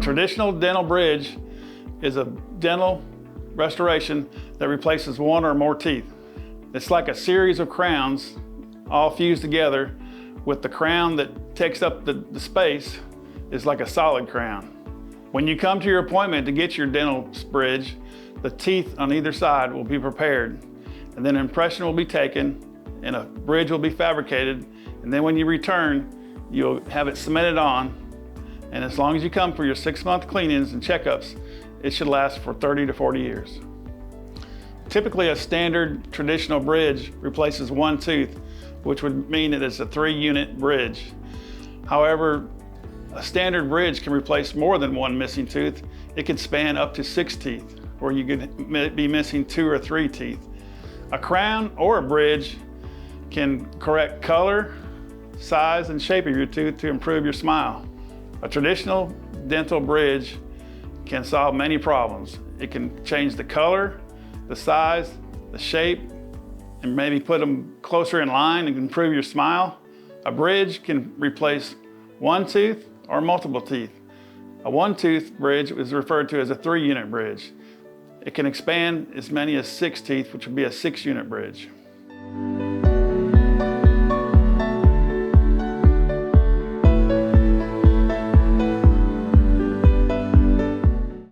traditional dental bridge is a dental restoration that replaces one or more teeth. It's like a series of crowns all fused together, with the crown that takes up the space is like a solid crown. When you come to your appointment to get your dental bridge, the teeth on either side will be prepared, and then an impression will be taken and a bridge will be fabricated, and then when you return, you'll have it cemented on, and as long as you come for your 6-month cleanings and checkups, it should last for 30 to 40 years. Typically, a standard traditional bridge replaces one tooth, which would mean that it's a 3-unit bridge. However, a standard bridge can replace more than one missing tooth. It can span up to 6 teeth, or you could be missing 2 or 3 teeth. A crown or a bridge can correct color, size, and shape of your tooth to improve your smile. A traditional dental bridge can solve many problems. It can change the color, the size, the shape, and maybe put them closer in line and improve your smile. A bridge can replace one tooth or multiple teeth. A one-tooth bridge is referred to as a 3-unit bridge. It can expand as many as 6 teeth, which would be a 6-unit bridge.